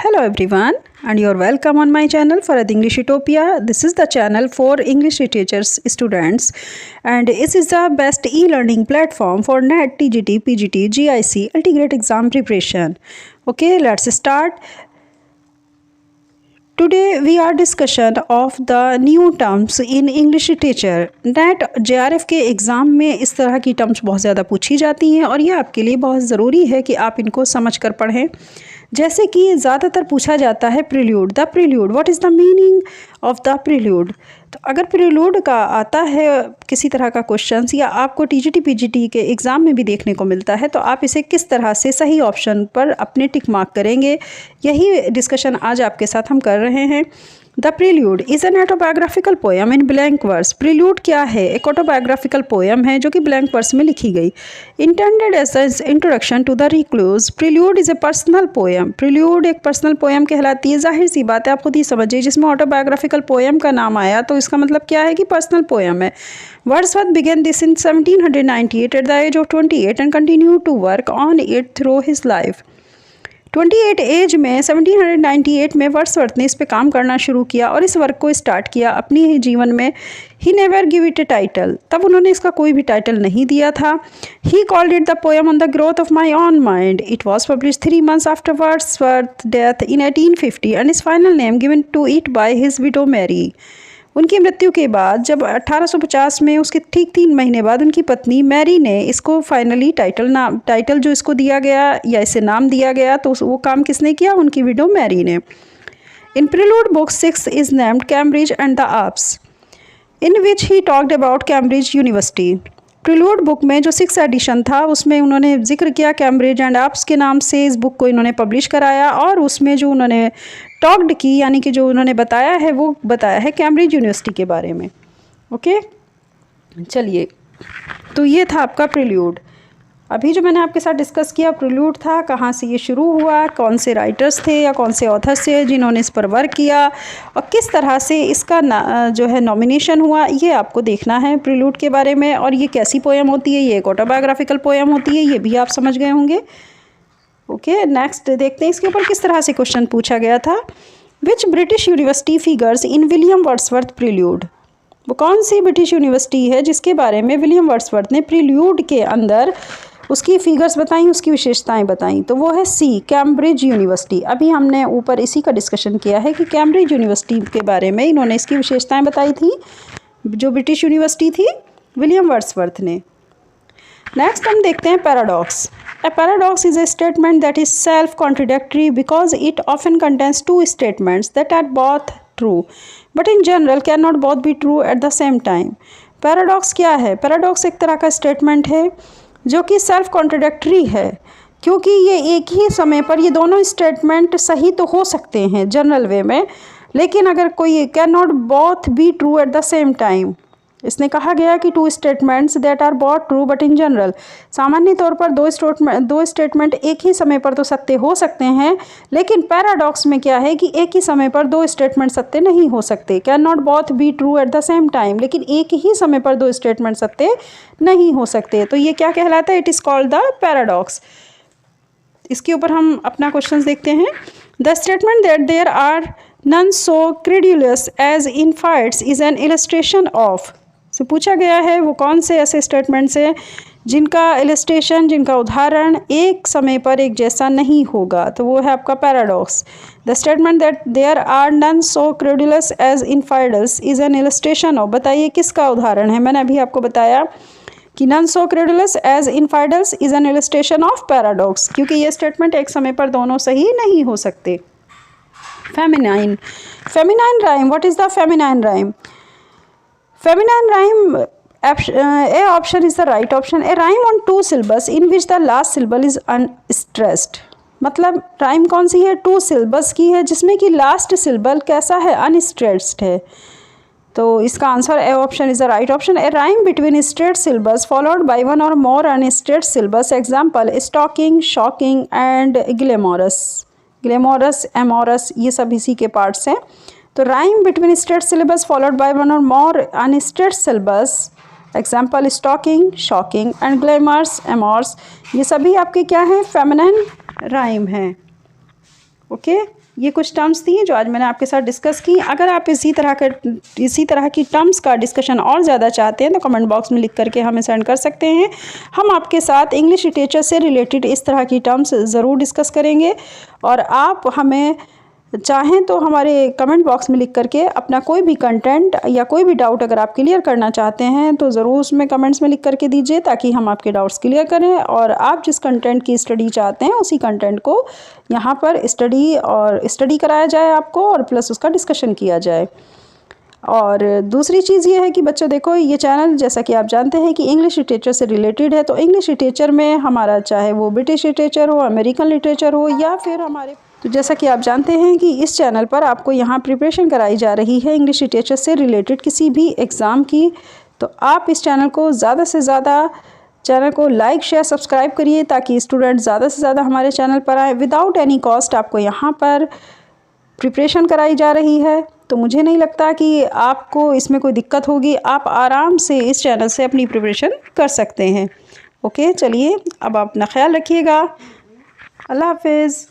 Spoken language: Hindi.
Hello everyone, and you're welcome on my channel Farad English Utopia. This is the channel for English teachers, students, and this is the best e-learning platform for NET, TGT, PGT, GIC, Ultimate exam preparation. Okay, let's start. Today we are discussion of the new terms in English literature. NET JRF के एग्ज़ाम में इस तरह की टर्म्स बहुत ज़्यादा पूछी जाती हैं और ये आपके लिए बहुत ज़रूरी है कि आप इनको समझ कर पढ़ें। जैसे कि ज़्यादातर पूछा जाता है prelude, the prelude, what is the meaning of the prelude. तो अगर प्रील्यूड का आता है किसी तरह का क्वेश्चन या आपको टीजीटी पीजीटी के एग्ज़ाम में भी देखने को मिलता है तो आप इसे किस तरह से सही ऑप्शन पर अपने टिक मार्क करेंगे, यही डिस्कशन आज आपके साथ हम कर रहे हैं। The prelude is an autobiographical poem in blank verse. Prelude क्या है? एक ऑटोबायोग्राफिकल पोएम है जो कि ब्लैंक वर्स में लिखी गई। Intended as introduction to the recluse. Prelude is a personal poem. Prelude एक पर्सनल पोएम कहलाती है। जाहिर सी बात है, आप खुद ही समझिए, जिसमें ऑटोबायोग्राफिकल पोएम का नाम आया तो इसका मतलब क्या है कि पर्सनल पोएम है। Wordsworth began this in 1798 at the age of 28 and continue to work on it through his life. 28 age में 1798 में वर्ड्सवर्थ ने इस पे काम करना शुरू किया और इस वर्क को स्टार्ट किया अपनी ही जीवन में। He never give it a title, तब उन्होंने इसका कोई भी टाइटल नहीं दिया था। He called it the poem on the growth of my own mind. It was publish 3 months after Wordsworth death in 1850 and is final name given to it by his widow Mary. उनकी मृत्यु के बाद जब 1850 में उसके ठीक 3 महीने बाद उनकी पत्नी मैरी ने इसको फाइनली टाइटल जो इसको दिया गया या इसे नाम दिया गया, तो वो काम किसने किया? उनकी विडो मैरी ने। In Prelude book 6 is named Cambridge and the Alps, in which he talked about Cambridge University. Prelude book में जो 6th एडिशन था उसमें उन्होंने जिक्र किया कैम्ब्रिज एंड आप्स के नाम से। इस बुक को इन्होंने पब्लिश कराया और उसमें जो उन्होंने टॉक्ड की यानी कि जो उन्होंने बताया है वो बताया है कैम्ब्रिज यूनिवर्सिटी के बारे में। ओके, चलिए, तो ये था आपका प्रील्यूड। अभी जो मैंने आपके साथ डिस्कस किया प्रील्यूड था, कहाँ से ये शुरू हुआ, कौन से राइटर्स थे या कौन से ऑथर्स थे जिन्होंने इस पर वर्क किया और किस तरह से इसका जो है नॉमिनेशन हुआ, ये आपको देखना है प्रील्यूड के बारे में। और ये कैसी पोएम होती है? ये एक ऑटोबायोग्राफिकल पोएम होती है, ये भी आप समझ गए होंगे। ओके, नेक्स्ट देखते हैं इसके ऊपर किस तरह से क्वेश्चन पूछा गया था। विच British university figures in William Wordsworth prelude. वो कौन सी ब्रिटिश यूनिवर्सिटी है जिसके बारे में विलियम वर्ड्सवर्थ ने प्रील्यूड के अंदर उसकी फिगर्स बताई, उसकी विशेषताएं बताई? तो वो है सी, कैम्ब्रिज यूनिवर्सिटी। अभी हमने ऊपर इसी का डिस्कशन किया है कि कैम्ब्रिज यूनिवर्सिटी के बारे में इन्होंने इसकी विशेषताएं बताई थी, जो ब्रिटिश यूनिवर्सिटी थी विलियम वर्ड्सवर्थ ने। नेक्स्ट हम देखते हैं paradox. A paradox is a statement that is self-contradictory because it often contains two statements that are both true, but in general cannot both be true at the same time. Paradox क्या है? Paradox एक तरह का स्टेटमेंट है जो कि सेल्फ कॉन्ट्रडिक्टरी है, क्योंकि ये एक ही समय पर ये दोनों स्टेटमेंट सही तो हो सकते हैं जनरल वे में, लेकिन अगर कोई can not both be true at the same time. इसने कहा गया कि 2 statements that are both true but in general, सामान्य तौर पर दो स्टेटमेंट एक ही समय पर तो सत्य हो सकते हैं, लेकिन पैराडॉक्स में क्या है कि एक ही समय पर 2 स्टेटमेंट सत्य नहीं हो सकते। Can not both be true at the same time, लेकिन एक ही समय पर 2 स्टेटमेंट सत्य नहीं हो सकते। तो ये क्या कहलाता है? It is called the paradox. इसके ऊपर हम अपना क्वेश्चन देखते हैं। The statement that there are none so credulous as infidels is an illustration of. से पूछा गया है वो कौन से ऐसे स्टेटमेंट्स हैं जिनका इलस्ट्रेशन, जिनका उदाहरण एक समय पर एक जैसा नहीं होगा, तो वो है आपका paradox. The statement that there are none so credulous as infidels is an illustration of, बताइए किसका उदाहरण है? मैंने अभी आपको बताया कि none so credulous as infidels is an illustration of paradox, क्योंकि ये स्टेटमेंट एक समय पर दोनों सही नहीं हो सकते। Feminine rhyme, what is the feminine rhyme? Feminine rhyme, A option is the right option. A rhyme on 2 syllables in which the last syllable is unstressed. मतलब राइम कौन सी है? 2 syllables की है जिसमें कि लास्ट सिलेबल कैसा है? अनस्ट्रेस्ड है। तो इसका answer A option is the right option. A rhyme between straight syllables followed by 1 or more unstressed syllables. Example, stocking, shocking and glamorous. Glamorous, amorous, ये सब इसी के पार्ट्स हैं। तो rhyme between straight syllables followed by 1 or more unstressed syllables, example stocking, shocking and glamorous, amorous, ये सभी आपके क्या हैं? फेमिनाइन राइम हैं। ओके, ये कुछ टर्म्स थी जो आज मैंने आपके साथ डिस्कस की। अगर आप इसी तरह की टर्म्स का डिस्कशन और ज़्यादा चाहते हैं तो कमेंट बॉक्स में लिख करके हमें सेंड कर सकते हैं। हम आपके साथ इंग्लिश लिटरेचर से रिलेटेड इस तरह की टर्म्स ज़रूर डिस्कस करेंगे। और आप हमें चाहें तो हमारे कमेंट बॉक्स में लिख करके अपना कोई भी कंटेंट या कोई भी डाउट अगर आप क्लियर करना चाहते हैं तो ज़रूर उसमें कमेंट्स में लिख करके दीजिए, ताकि हम आपके डाउट्स क्लियर करें और आप जिस कंटेंट की स्टडी चाहते हैं उसी कंटेंट को यहाँ पर स्टडी कराया जाए आपको, और प्लस उसका डिस्कशन किया जाए। और दूसरी चीज़ ये है कि बच्चों देखो, ये चैनल जैसा कि आप जानते हैं कि इंग्लिश लिटरेचर से रिलेटेड है। तो इंग्लिश लिटरेचर में हमारा चाहे वो ब्रिटिश लिटरेचर हो, अमेरिकन लिटरेचर हो, या फिर हमारे तो जैसा कि आप जानते हैं कि इस चैनल पर आपको यहाँ प्रिपरेशन कराई जा रही है इंग्लिश लिटरेचर से रिलेटेड किसी भी एग्ज़ाम की। तो आप इस चैनल को ज़्यादा से ज़्यादा चैनल को लाइक शेयर सब्सक्राइब करिए, ताकि स्टूडेंट ज़्यादा से ज़्यादा हमारे चैनल पर आए। विदाउट एनी कॉस्ट आपको यहाँ पर प्रिपरेशन कराई जा रही है। तो मुझे नहीं लगता कि आपको इसमें कोई दिक्कत होगी, आप आराम से इस चैनल से अपनी प्रिपरेशन कर सकते हैं। ओके, चलिए अब आप अपना ख्याल रखिएगा। अल्लाह हाफिज़।